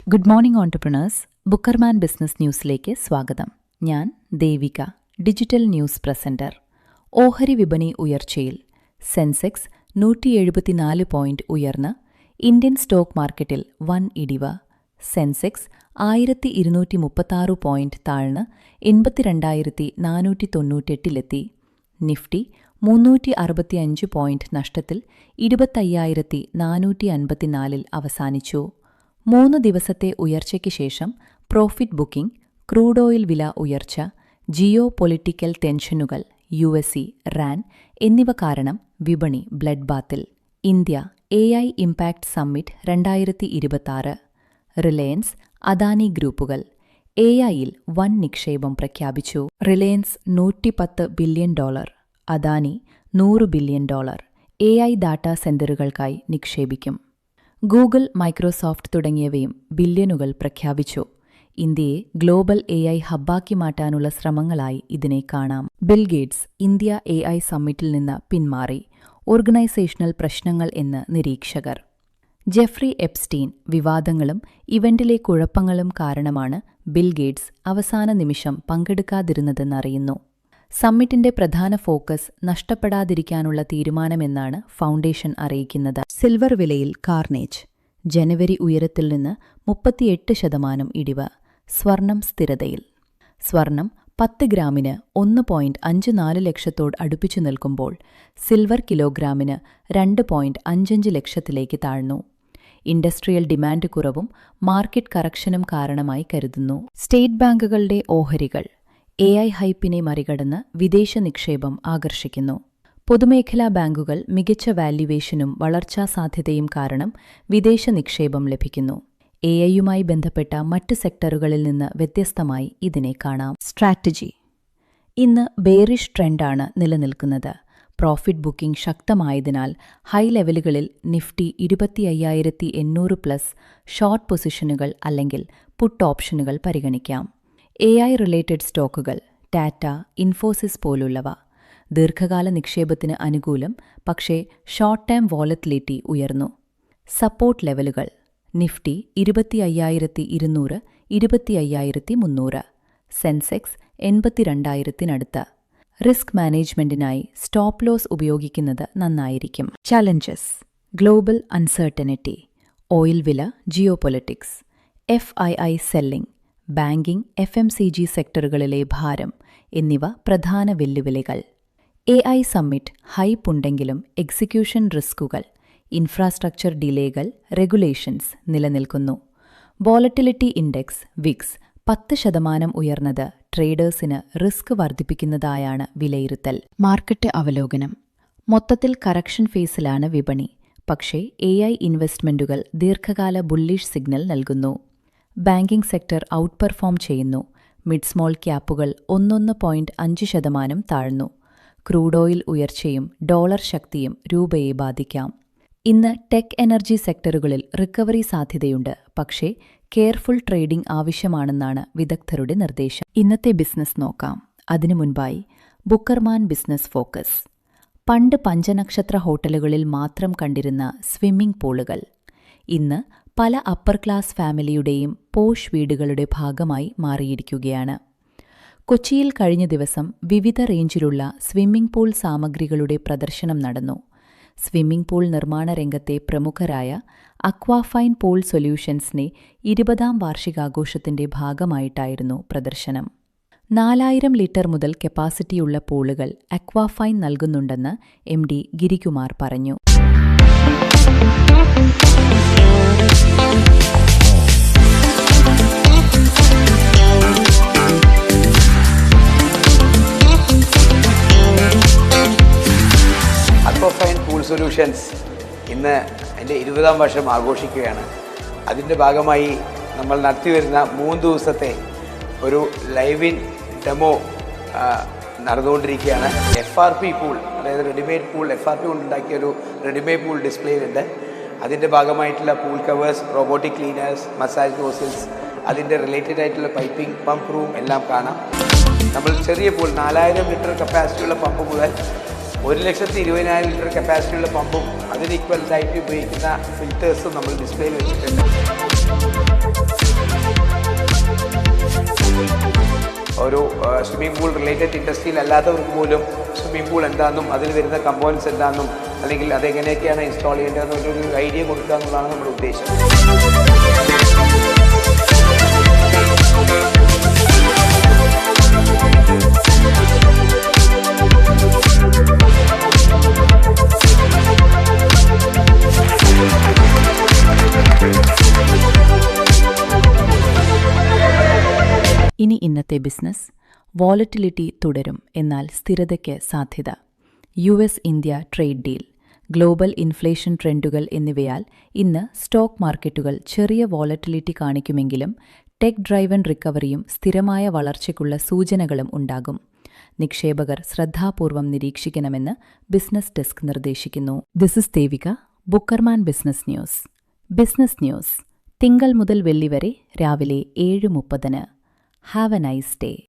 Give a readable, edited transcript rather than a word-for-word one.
Good morning entrepreneurs. Bookerman business ന്യൂസിലേക്ക് സ്വാഗതം. ഞാൻ ദേവിക, ഡിജിറ്റൽ ന്യൂസ് പ്രസന്റർ. ഓഹരി വിപണി ഉയർച്ചയിൽ സെൻസെക്സ് 174 പോയിന്റ് ഉയർന്ന് ഇന്ത്യൻ സ്റ്റോക്ക് മാർക്കറ്റിൽ വൻ ഇടിവ്. സെൻസെക്സ് 1236 പോയിന്റ് താഴ്ന്ന് 82,498 നിഫ്റ്റി 365 പോയിന്റ് നഷ്ടത്തിൽ 25,454 അവസാനിച്ചു. 3 ദിവസത്തെ ഉയർച്ചയ്ക്ക് ശേഷം പ്രോഫിറ്റ് ബുക്കിംഗ്, ക്രൂഡ് ഓയിൽ വില ഉയർച്ച, ജിയോ പൊളിറ്റിക്കൽ ടെൻഷനുകൾ, യുഎസ്ഇ, റാൻ എന്നിവ കാരണം വിപണി ബ്ലഡ് ബാത്തിൽ. India AI impact summit 2026. Reliance, Adani ഗ്രൂപ്പുകൾ AIയിൽ വൻ നിക്ഷേപം പ്രഖ്യാപിച്ചു. Reliance $110 billion, Adani $100 billion AI data സെന്ററുകൾക്കായി നിക്ഷേപിക്കും. ഗൂഗിൾ, മൈക്രോസോഫ്റ്റ് തുടങ്ങിയവയും ബില്യണുകൾ പ്രഖ്യാപിച്ചു. ഇന്ത്യയെ ഗ്ലോബൽ AI ഹബ്ബാക്കി മാറ്റാനുള്ള ശ്രമങ്ങളായി ഇതിനെ കാണാം. ബിൽ ഗേറ്റ്സ് ഇന്ത്യ AI സമ്മിറ്റിൽ നിന്ന് പിന്മാറി. ഓർഗനൈസേഷണൽ പ്രശ്നങ്ങൾ എന്ന് നിരീക്ഷകർ. ജെഫ്രി എപ്സ്റ്റീൻ വിവാദങ്ങളും ഇവന്റിലെ കുഴപ്പങ്ങളും കാരണമാണ് ബിൽ ഗേറ്റ്സ് അവസാന നിമിഷം പങ്കെടുക്കാതിരുന്നതെന്നറിയുന്നു. സമ്മിറ്റിന്റെ പ്രധാന ഫോക്കസ് നഷ്ടപ്പെടാതിരിക്കാനുള്ള തീരുമാനമെന്നാണ് ഫൗണ്ടേഷൻ അറിയിക്കുന്നത്. സിൽവർ വിലയിൽ കാർനേജ്. ജനുവരി ഉയരത്തിൽ നിന്ന് 38% ഇടിവ്. സ്വർണം സ്ഥിരതയിൽ. സ്വർണം 10 ഗ്രാമിന് 1.54 ലക്ഷത്തോട് അടുപ്പിച്ചു നിൽക്കുമ്പോൾ സിൽവർ കിലോഗ്രാമിന് 2.55 ലക്ഷത്തിലേക്ക് താഴ്ന്നു. ഇൻഡസ്ട്രിയൽ ഡിമാൻഡ് കുറവും മാർക്കറ്റ് കറക്ഷനും കാരണമായി കരുതുന്നു. സ്റ്റേറ്റ് ബാങ്കുകളുടെ ഓഹരികൾ AI ഹൈപ്പിനെ മറികടന്ന് വിദേശ നിക്ഷേപം ആകർഷിക്കുന്നു. പൊതുമേഖലാ ബാങ്കുകൾ മികച്ച വാല്യുവേഷനും വളർച്ചാ സാധ്യതയും കാരണം വിദേശ നിക്ഷേപം ലഭിക്കുന്നു. AIയുമായി ബന്ധപ്പെട്ട മറ്റ് സെക്ടറുകളിൽ നിന്ന് വ്യത്യസ്തമായി ഇതിനെ കാണാം. സ്ട്രാറ്റജി. ഇന്ന് ബെയറിഷ് ട്രെൻഡാണ് നിലനിൽക്കുന്നത്. പ്രോഫിറ്റ് ബുക്കിംഗ് ശക്തമായതിനാൽ ഹൈ ലെവലുകളിൽ നിഫ്റ്റി 25,800+ ഷോർട്ട് പൊസിഷനുകൾ അല്ലെങ്കിൽ പുട്ട് ഓപ്ഷനുകൾ പരിഗണിക്കാം. AI റിലേറ്റഡ് സ്റ്റോക്കുകൾ ടാറ്റ, ഇൻഫോസിസ് പോലുള്ളവ. ദീർഘകാല നിക്ഷേപത്തിന് അനുകൂലം, പക്ഷേ ഷോർട്ട് ടേം വോളറ്റിലിറ്റി ഉയർന്നു. സപ്പോർട്ട് ലെവലുകൾ നിഫ്റ്റി 25,200, 25,300. സെൻസെക്സ് 82,000-നടുത്ത്. റിസ്ക് മാനേജ്മെന്റിനായി സ്റ്റോപ്പ് ലോസ് ഉപയോഗിക്കുന്നത് നന്നായിരിക്കും. ചലഞ്ചസ്. ഗ്ലോബൽ അൺസർട്ടനിറ്റി, ഓയിൽ വില, geopolitics, FII selling, banking, FMCG സെക്ടറുകളിലെ ഭാരം എന്നിവ പ്രധാന വെല്ലുവിളികൾ. AI സമ്മിറ്റ് ഹൈപ്പ് ഉണ്ടെങ്കിലും എക്സിക്യൂഷൻ റിസ്കുകൾ, ഇൻഫ്രാസ്ട്രക്ചർ ഡിലേകൾ, റെഗുലേഷൻസ് നിലനിൽക്കുന്നു. വോളറ്റിലിറ്റി ഇൻഡെക്സ് വിക്സ് 10% ഉയർന്നത് ട്രേഡേഴ്സിന് റിസ്ക് വർദ്ധിപ്പിക്കുന്നതായാണ് വിലയിരുത്തൽ. മാർക്കറ്റ് അവലോകനം. മൊത്തത്തിൽ കറക്ഷൻ ഫേസിലാണ് വിപണി. പക്ഷേ AI ഇൻവെസ്റ്റ്മെന്റുകൾ ദീർഘകാല ബുള്ളിഷ് സിഗ്നൽ നൽകുന്നു. ബാങ്കിംഗ് സെക്ടർ ഔട്ട് പെർഫോം ചെയ്യുന്നു. മിഡ് സ്മോൾ ക്യാപ്പുകൾ 1.5% താഴ്ന്നു. ക്രൂഡ് ഓയിൽ ഉയർച്ചയും ഡോളർ ശക്തിയും രൂപയെ ബാധിക്കാം. ഇന്ന് ടെക് എനർജി സെക്ടറുകളിൽ റിക്കവറി സാധ്യതയുണ്ട്, പക്ഷേ കെയർഫുൾ ട്രേഡിംഗ് ആവശ്യമാണെന്നാണ് വിദഗ്ധരുടെ നിർദ്ദേശം. ഇന്നത്തെ ബിസിനസ് നോക്കാം. അതിനു മുൻപായി ബുക്കർമാൻ ബിസിനസ് ഫോക്കസ്. പണ്ട് പഞ്ചനക്ഷത്ര ഹോട്ടലുകളിൽ മാത്രം കണ്ടിരുന്ന സ്വിമ്മിംഗ് പൂളുകൾ ഇന്ന് പല അപ്പർ ക്ലാസ് ഫാമിലിയുടെയും പോഷ് വീടുകളുടെ ഭാഗമായി മാറിയിരിക്കുകയാണ്. കൊച്ചിയിൽ കഴിഞ്ഞ ദിവസം വിവിധ റേഞ്ചിലുള്ള സ്വിമ്മിംഗ് പൂൾ സാമഗ്രികളുടെ പ്രദർശനം നടന്നു. സ്വിമ്മിംഗ് പൂൾ നിർമ്മാണ രംഗത്തെ പ്രമുഖരായ അക്വാഫൈൻ പൂൾ സൊല്യൂഷൻസിനെ 20ാം വാർഷികാഘോഷത്തിന്റെ ഭാഗമായിട്ടായിരുന്നു പ്രദർശനം. 4000 ലിറ്റർ മുതൽ കപ്പാസിറ്റിയുള്ള പൂളുകൾ അക്വാഫൈൻ നൽകുന്നുണ്ടെന്ന് MD ഗിരികുമാർ പറഞ്ഞു. അക്വാഫൈൻ പൂൾ സൊല്യൂഷൻസ് ഇന്ന് അതിൻ്റെ 20ാം വർഷം ആഘോഷിക്കുകയാണ്. അതിൻ്റെ ഭാഗമായി നമ്മൾ നടത്തിവരുന്ന 3 ദിവസത്തെ ഒരു ലൈവ് ഇൻ ഡെമോ നടന്നുകൊണ്ടിരിക്കുകയാണ്. FRP പൂൾ, അതായത് റെഡിമെയ്ഡ് പൂൾ, FRP കൊണ്ടുണ്ടാക്കിയ ഒരു റെഡിമെയ്ഡ് പൂൾ ഡിസ്പ്ലേയിലുണ്ട്. അതിൻ്റെ ഭാഗമായിട്ടുള്ള pool covers, robotic cleaners, massage nozzles, അതിൻ്റെ റിലേറ്റഡ് ആയിട്ടുള്ള പൈപ്പിംഗ്, പമ്പ് റൂം എല്ലാം കാണാം. നമ്മൾ ചെറിയ പൂൾ 4000 ലിറ്റർ കപ്പാസിറ്റിയുള്ള പമ്പ് മുതൽ 1,20,000 ലിറ്റർ കപ്പാസിറ്റിയുള്ള പമ്പും അതിന് ഈക്വൽ ആയിട്ട് ഉപയോഗിക്കുന്ന ഫിൽറ്റേഴ്സും നമ്മൾ ഡിസ്പ്ലേയിൽ വെച്ചിട്ടുണ്ട്. ഒരു സ്വിമ്മിംഗ് പൂൾ റിലേറ്റഡ് ഇൻഡസ്ട്രിയിൽ അല്ലാത്തവർക്ക് പോലും സ്വിമ്മിംഗ് പൂൾ എന്താണെന്നും അതിൽ വരുന്ന കമ്പോണൻസ് എന്താണെന്നും അല്ലെങ്കിൽ അതെങ്ങനെയൊക്കെയാണ് ഇൻസ്റ്റാൾ ചെയ്യേണ്ടതെന്നൊരു ഐഡിയ കൊടുക്കുക എന്നുള്ളതാണ് നമ്മുടെ ഉദ്ദേശം. ഇനി ഇന്നത്തെ ബിസിനസ്. വോളറ്റിലിറ്റി തുടരും, എന്നാൽ സ്ഥിരതയ്ക്ക് സാധ്യത. US India trade deal, global inflation ട്രെൻഡുകൾ എന്നിവയാൽ ഇന്ന് സ്റ്റോക്ക് മാർക്കറ്റുകൾ ചെറിയ വോളറ്റിലിറ്റി കാണിക്കുമെങ്കിലും ടെക് ഡ്രൈവൻ റിക്കവറിയും സ്ഥിരമായ വളർച്ചയ്ക്കുള്ള സൂചനകളും ഉണ്ടാകും. നിക്ഷേപകർ ശ്രദ്ധാപൂർവം നിരീക്ഷിക്കണമെന്ന് ബിസിനസ് ഡെസ്ക് നിർദ്ദേശിക്കുന്നു. This is Devika, Bookerman business news. Business news തിങ്കൾ മുതൽ വെള്ളി വരെ രാവിലെ 7:30. Have a nice day.